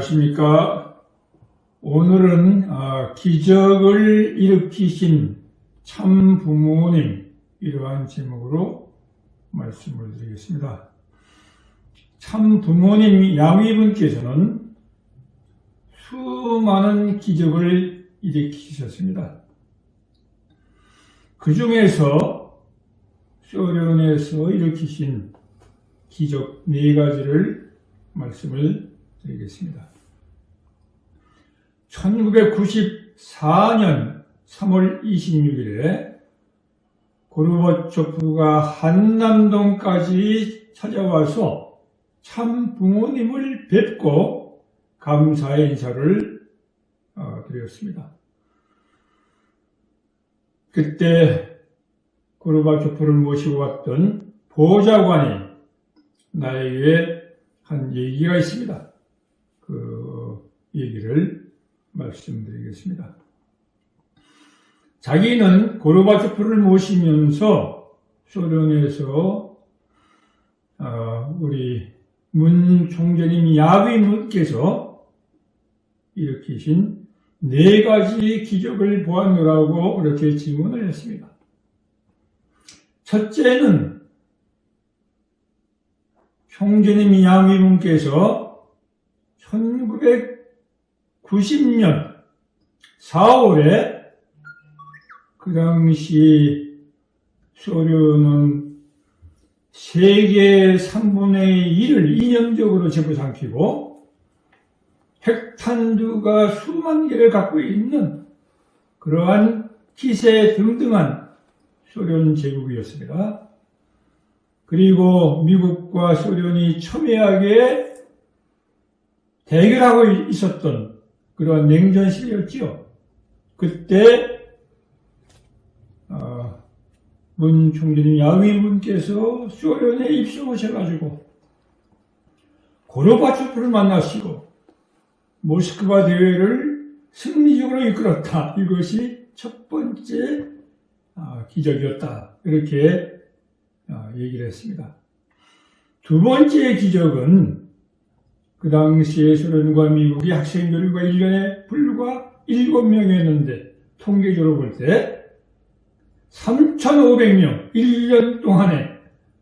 안녕하십니까. 오늘은 기적을 일으키신 참 부모님, 이러한 제목으로 말씀을 드리겠습니다. 참 부모님 양위분께서는 수많은 기적을 일으키셨습니다. 그 중에서 소련에서 일으키신 기적 4가지를 말씀을 드리겠습니다. 1994년 3월 26일에 고르바초프가 한남동까지 찾아와서 참 부모님을 뵙고 감사의 인사를 드렸습니다. 그때 고르바초프를 모시고 왔던 보좌관이 나에게 한 얘기가 있습니다. 그 얘기를 말씀드리겠습니다. 자기는 고르바초프를 모시면서 소련에서 우리 문 총재님 야위문께서 일으키신 4가지 기적을 보았노라고 그렇게 질문을 했습니다. 첫째는 총재님 야위문께서 1990년 4월에 그 당시 소련은 세계 3분의 1을 이념적으로 집어삼키고 핵탄두가 수만 개를 갖고 있는 그러한 기세등등한 소련 제국이었습니다. 그리고 미국과 소련이 첨예하게 대결하고 있었던 그러한 냉전 시대였지요. 그때 문 총재님 야위문께서 소련에 입성하셔가지고 고르바초프를 만나시고 모스크바 대회를 승리적으로 이끌었다. 이것이 첫 번째 기적이었다. 이렇게 얘기를 했습니다. 두 번째 기적은 그 당시에 소련과 미국이 학생들과 1년에 불과 7명이었는데 통계적으로 볼 때 3,500명, 1년 동안에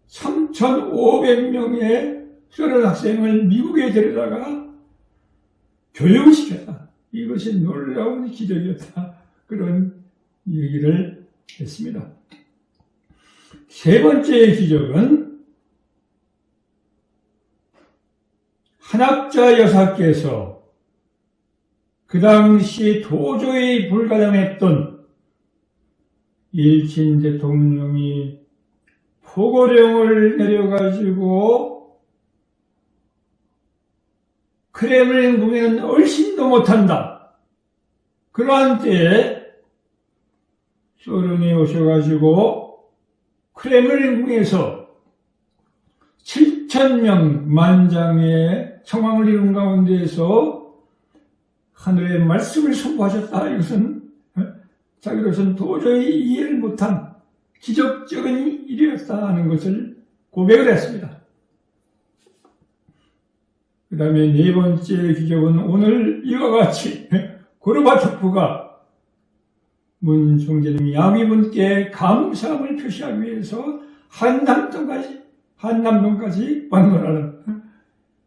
3,500명의 소련 학생을 미국에 데려다가 교육시켰다. 이것이 놀라운 기적이었다. 그런 얘기를 했습니다. 세 번째 기적은 한학자 여사께서 그 당시 도저히 불가능했던 일친 대통령이 포고령을 내려가지고 크렘린궁에는 얼씬도 못한다. 그러한 때에 소련에 오셔가지고 크렘린궁에서 7,000명 만장의 청왕을 이룬 가운데에서 하늘의 말씀을 선포하셨다. 이것은 자기로서는 도저히 이해를 못한 기적적인 일이었다 하는 것을 고백을 했습니다. 그 다음에 4번째 기적은 오늘 이와 같이 고르바초프가 문 총재님 야위문께 감사함을 표시하기 위해서 한남동까지 방문하는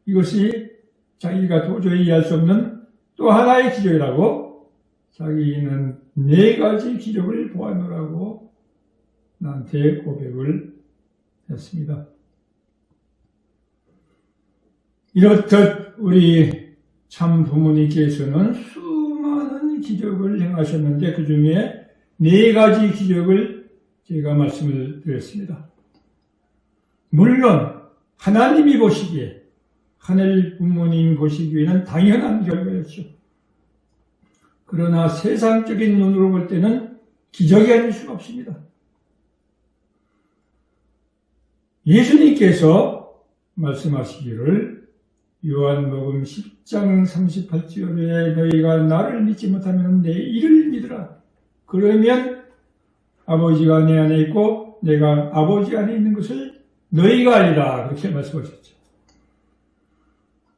이것이 자기가 도저히 이해할 수 없는 또 하나의 기적이라고 자기는 4가지 기적을 보았노라고 나한테 고백을 했습니다. 이렇듯 우리 참 부모님께서는 수많은 기적을 행하셨는데 그 중에 4가지 기적을 제가 말씀을 드렸습니다. 물론 하나님이 보시기에 하늘 부모님 보시기에는 당연한 결과였죠. 그러나 세상적인 눈으로 볼 때는 기적이 아닐 수가 없습니다. 예수님께서 말씀하시기를 요한복음 10장 38절에 너희가 나를 믿지 못하면 내 일을 믿으라. 그러면 아버지가 내 안에 있고 내가 아버지 안에 있는 것을 너희가 알리라. 그렇게 말씀하셨죠.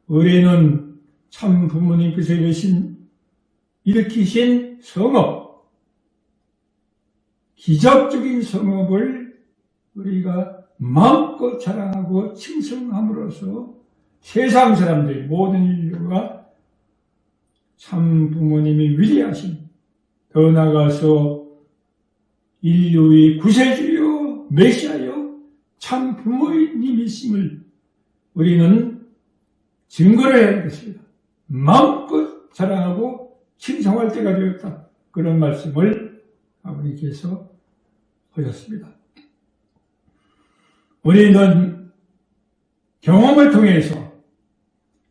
의뢰는 참 부모님께서 일으키신 성업, 기적적인 성업을 우리가 마음껏 자랑하고 칭송함으로써 세상 사람들, 모든 인류가 참 부모님이 위대하신, 더 나아가서 인류의 구세주요, 메시아요, 참 부모님이심을 우리는 증거를 해야 되겠습니다. 마음껏 자랑하고 칭송할 때가 되었다. 그런 말씀을 아버지께서 하셨습니다. 우리는 경험을 통해서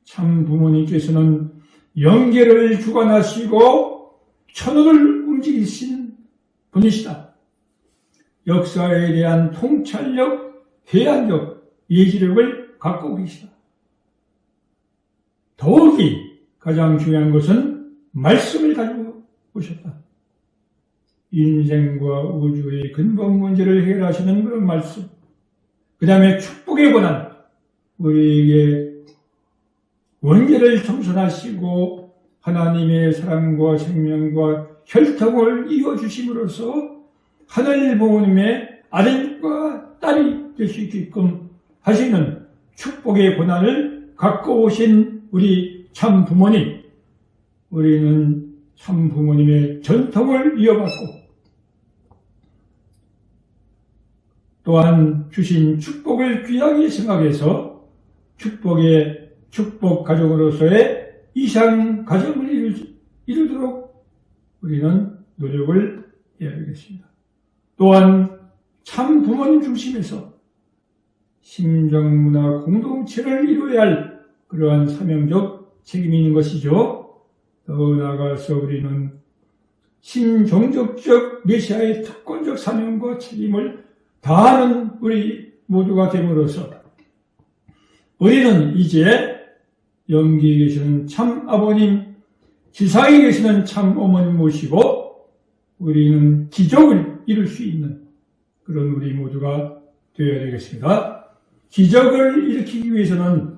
참 부모님께서는 영계를 주관하시고 천우를 움직이신 분이시다. 역사에 대한 통찰력, 해안력, 예지력을 갖고 계시다. 더욱이 가장 중요한 것은 말씀을 가지고 오셨다. 인생과 우주의 근본 문제를 해결하시는 그런 말씀. 그 다음에 축복의 권한, 우리에게 원죄를 청산하시고 하나님의 사랑과 생명과 혈통을 이어주심으로써 하늘 부모님의 아들과 딸이 될 수 있게끔 하시는 축복의 권한을 갖고 오신 우리 참 부모님, 우리는 참 부모님의 전통을 이어받고 또한 주신 축복을 귀하게 생각해서 축복 가정으로서의 이상 가정을 이루도록 우리는 노력을 해야 되겠습니다. 또한 참 부모님 중심에서 심정문화 공동체를 이루어야 할 그러한 사명적 책임이 있는 것이죠. 더 나아가서 우리는 신종족적 메시아의 특권적 사명과 책임을 다하는 우리 모두가 됨으로써 우리는 이제 영계에 계시는 참 아버님, 지상에 계시는 참 어머님 모시고 우리는 기적을 이룰 수 있는 그런 우리 모두가 되어야 되겠습니다. 기적을 일으키기 위해서는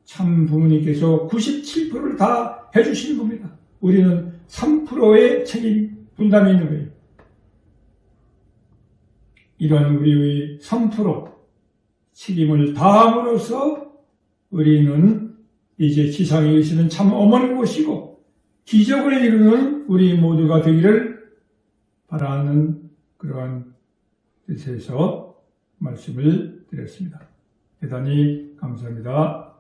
참 부모님께서 97%를 다 해주시는 겁니다. 우리는 3%의 책임 분담이 있는 거예요. 이런 우리의 3% 책임을 다함으로써 우리는 이제 지상에 계시는 참 어머니를 모시고 기적을 이루는 우리 모두가 되기를 바라는 그러한 뜻에서 말씀을 드렸습니다. 대단히 감사합니다.